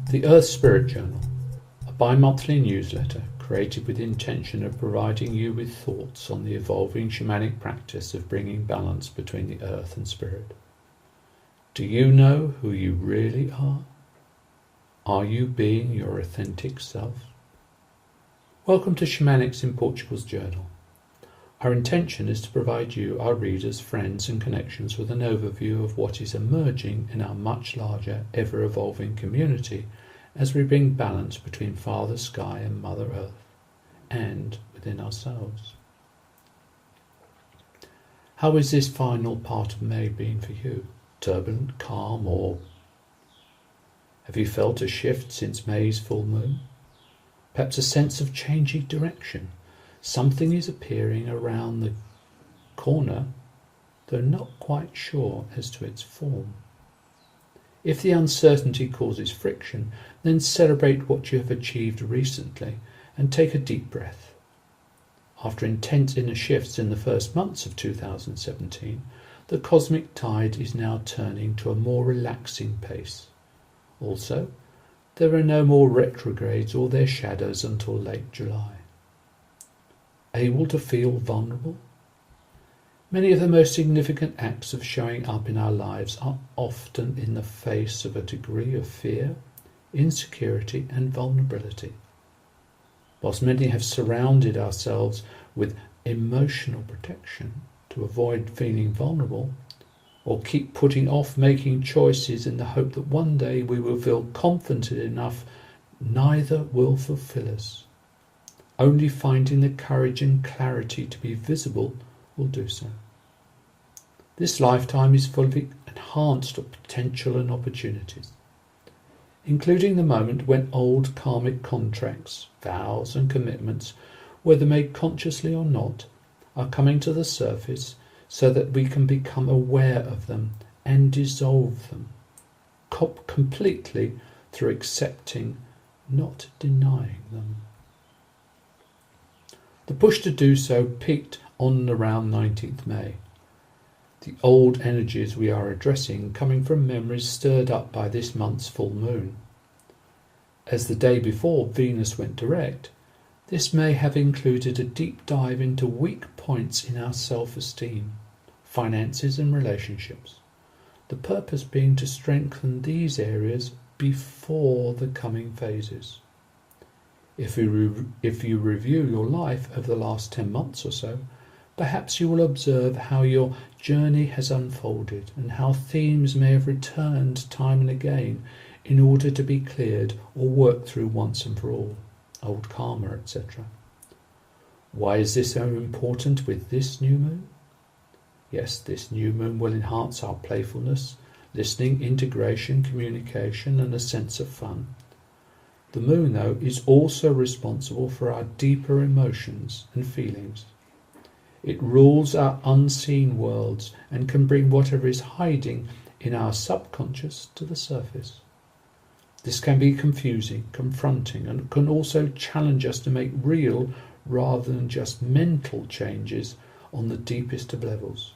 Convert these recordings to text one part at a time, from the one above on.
The Earth Spirit Journal, a bi-monthly newsletter created with the intention of providing you with thoughts on the evolving shamanic practice of bringing balance between the earth and spirit. Do you know who you really are? Are you being your authentic self? Welcome to Shamanics in Portugal's journal. Our intention is to provide you, our readers, friends and connections with an overview of what is emerging in our much larger, ever-evolving community as we bring balance between Father Sky and Mother Earth, and within ourselves. How is this final part of May been for you? Turbulent, calm, or have you felt a shift since May's full moon? Perhaps a sense of changing direction. Something is appearing around the corner, though not quite sure as to its form. If the uncertainty causes friction, then celebrate what you have achieved recently and take a deep breath. After intense inner shifts in the first months of 2017, the cosmic tide is now turning to a more relaxing pace. Also, there are no more retrogrades or their shadows until late July. Able to feel vulnerable? Many of the most significant acts of showing up in our lives are often in the face of a degree of fear, insecurity and vulnerability. Whilst many have surrounded ourselves with emotional protection to avoid feeling vulnerable, or keep putting off making choices in the hope that one day we will feel confident enough, neither will fulfill us. Only finding the courage and clarity to be visible will do so. This lifetime is full of enhanced potential and opportunities, including the moment when old karmic contracts, vows and commitments, whether made consciously or not, are coming to the surface so that we can become aware of them and dissolve them completely through accepting, not denying them. The push to do so peaked on and around 19th May. The old energies we are addressing coming from memories stirred up by this month's full moon. As the day before Venus went direct, this may have included a deep dive into weak points in our self-esteem, finances and relationships, the purpose being to strengthen these areas before the coming phases. If you review your life over the last 10 months or so, perhaps you will observe how your journey has unfolded and how themes may have returned time and again in order to be cleared or worked through once and for all, old karma, etc. Why is this so important with this new moon? Yes, this new moon will enhance our playfulness, listening, integration, communication and a sense of fun. The moon, though, is also responsible for our deeper emotions and feelings. It rules our unseen worlds and can bring whatever is hiding in our subconscious to the surface. This can be confusing, confronting, and can also challenge us to make real rather than just mental changes on the deepest of levels.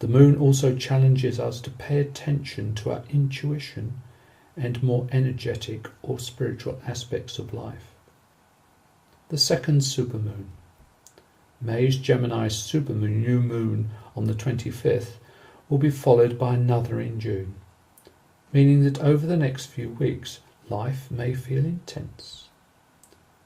The moon also challenges us to pay attention to our intuition and more energetic or spiritual aspects of life. The second supermoon. May's Gemini supermoon, new moon on the 25th, will be followed by another in June, meaning that over the next few weeks, life may feel intense.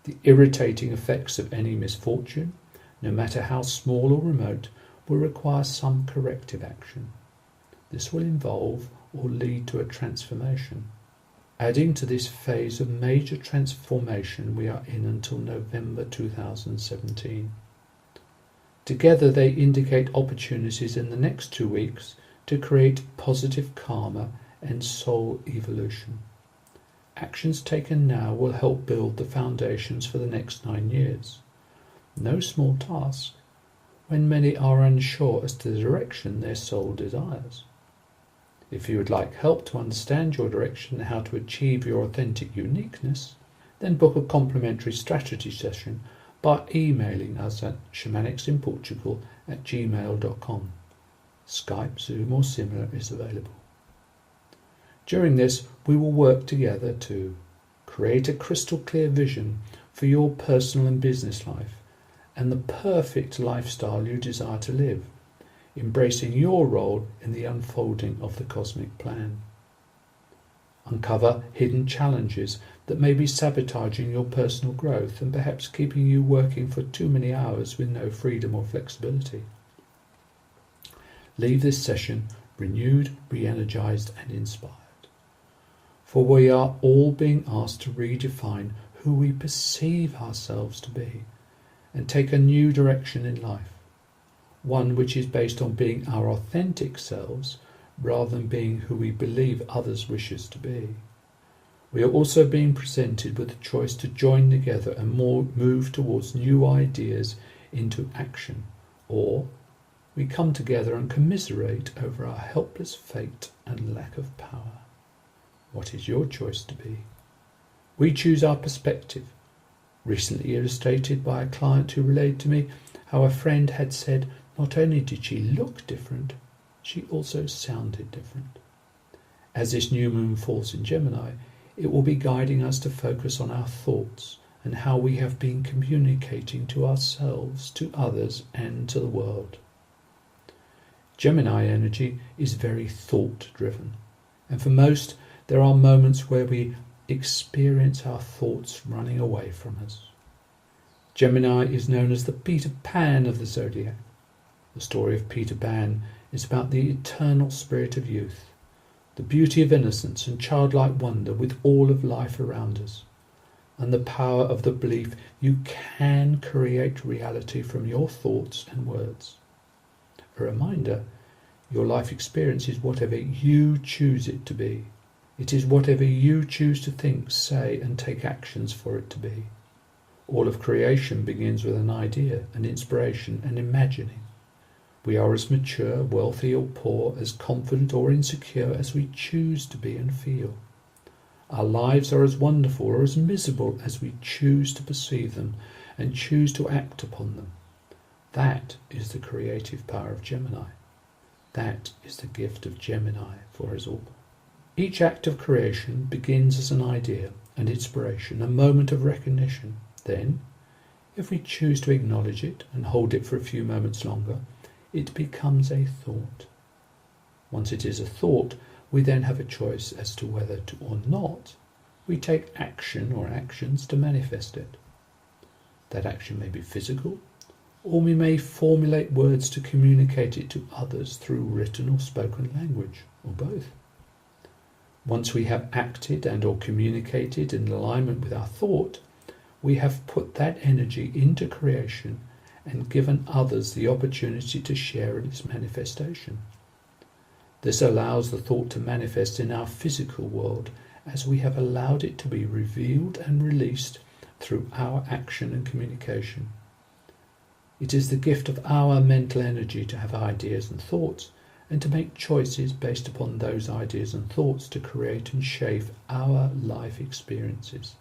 The irritating effects of any misfortune, no matter how small or remote, will require some corrective action. This will involve or lead to a transformation. Adding to this phase of major transformation we are in until November 2017. Together they indicate opportunities in the next 2 weeks to create positive karma and soul evolution. Actions taken now will help build the foundations for the next 9 years. No small task, when many are unsure as to the direction their soul desires. If you would like help to understand your direction and how to achieve your authentic uniqueness, then book a complimentary strategy session by emailing us at shamanicsinportugal@gmail.com. Skype, Zoom or similar is available. During this, we will work together to create a crystal clear vision for your personal and business life and the perfect lifestyle you desire to live, embracing your role in the unfolding of the cosmic plan. Uncover hidden challenges that may be sabotaging your personal growth and perhaps keeping you working for too many hours with no freedom or flexibility. Leave this session renewed, re-energized and inspired. For we are all being asked to redefine who we perceive ourselves to be and take a new direction in life, one which is based on being our authentic selves rather than being who we believe others wish us to be. We are also being presented with the choice to join together and move towards new ideas into action, or we come together and commiserate over our helpless fate and lack of power. What is your choice to be? We choose our perspective, recently illustrated by a client who relayed to me how a friend had said not only did she look different, she also sounded different. As this new moon falls in Gemini, it will be guiding us to focus on our thoughts and how we have been communicating to ourselves, to others, and to the world. Gemini energy is very thought-driven, and for most, there are moments where we experience our thoughts running away from us. Gemini is known as the Peter Pan of the zodiac. The story of Peter Pan is about the eternal spirit of youth, the beauty of innocence and childlike wonder with all of life around us, and the power of the belief you can create reality from your thoughts and words. A reminder, your life experience is whatever you choose it to be. It is whatever you choose to think, say, and take actions for it to be. All of creation begins with an idea, an inspiration, an imagining. We are as mature, wealthy or poor, as confident or insecure as we choose to be and feel. Our lives are as wonderful or as miserable as we choose to perceive them and choose to act upon them. That is the creative power of Gemini. That is the gift of Gemini for us all. Each act of creation begins as an idea, an inspiration, a moment of recognition. Then, if we choose to acknowledge it and hold it for a few moments longer, it becomes a thought. Once it is a thought, we then have a choice as to whether to or not we take action or actions to manifest it. That action may be physical, or we may formulate words to communicate it to others through written or spoken language, or both. Once we have acted and or communicated in alignment with our thought, we have put that energy into creation and given others the opportunity to share in its manifestation. This allows the thought to manifest in our physical world as we have allowed it to be revealed and released through our action and communication. It is the gift of our mental energy to have ideas and thoughts and to make choices based upon those ideas and thoughts to create and shape our life experiences.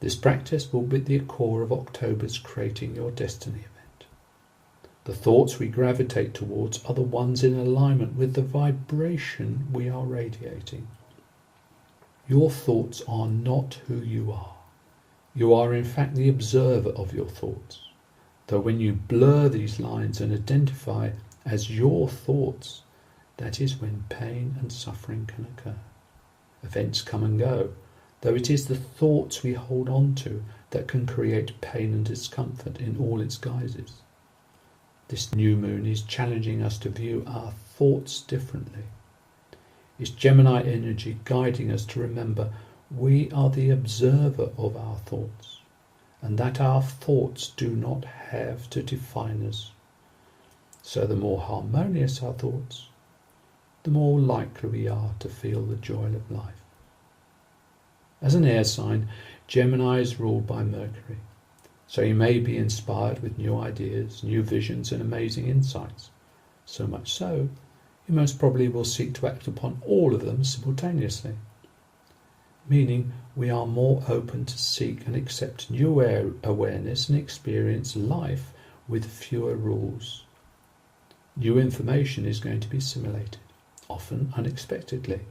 This practice will be the core of October's Creating Your Destiny event. The thoughts we gravitate towards are the ones in alignment with the vibration we are radiating. Your thoughts are not who you are. You are in fact the observer of your thoughts. Though when you blur these lines and identify as your thoughts, that is when pain and suffering can occur. Events come and go, though it is the thoughts we hold on to that can create pain and discomfort in all its guises. This new moon is challenging us to view our thoughts differently. It's Gemini energy guiding us to remember we are the observer of our thoughts, and that our thoughts do not have to define us. So the more harmonious our thoughts, the more likely we are to feel the joy of life. As an air sign, Gemini is ruled by Mercury, so you may be inspired with new ideas, new visions and amazing insights. So much so, you most probably will seek to act upon all of them simultaneously. Meaning we are more open to seek and accept new awareness and experience life with fewer rules. New information is going to be assimilated, often unexpectedly,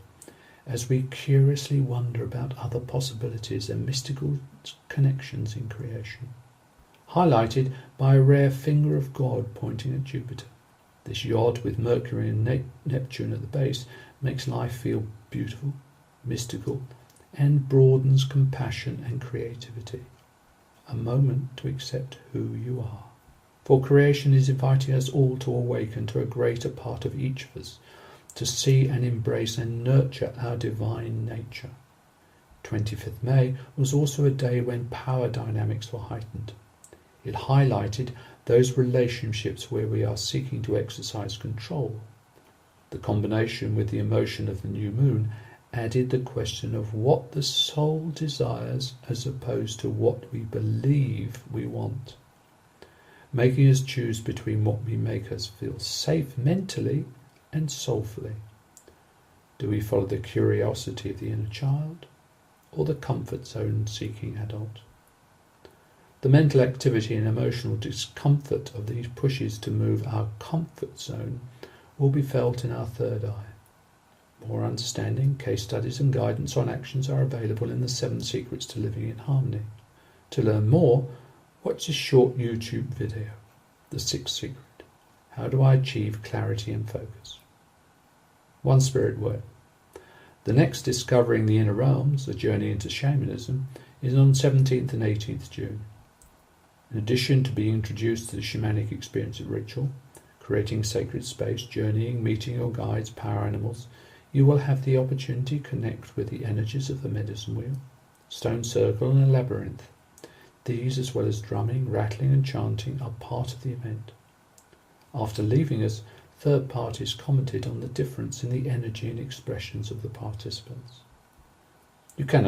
as we curiously wonder about other possibilities and mystical connections in creation, highlighted by a rare finger of God pointing at Jupiter. This yod with Mercury and Neptune at the base makes life feel beautiful, mystical, and broadens compassion and creativity. A moment to accept who you are. For creation is inviting us all to awaken to a greater part of each of us, to see and embrace and nurture our divine nature. 25th May was also a day when power dynamics were heightened. It highlighted those relationships where we are seeking to exercise control. The combination with the emotion of the new moon added the question of what the soul desires as opposed to what we believe we want, making us choose between what may make us feel safe mentally and soulfully. Do we follow the curiosity of the inner child or the comfort zone seeking adult? The mental activity and emotional discomfort of these pushes to move our comfort zone will be felt in our third eye. More understanding, case studies and guidance on actions are available in the 7 Secrets to Living in Harmony. To learn more, watch this short YouTube video, The 6th Secret. How do I achieve clarity and focus? One Spirit Word. The next Discovering the Inner Realms, A Journey into Shamanism, is on 17th and 18th June. In addition to being introduced to the shamanic experience of ritual, creating sacred space, journeying, meeting your guides, power animals, you will have the opportunity to connect with the energies of the medicine wheel, stone circle and a labyrinth. These, as well as drumming, rattling and chanting, are part of the event. After leaving us, third parties commented on the difference in the energy and expressions of the participants. You cannot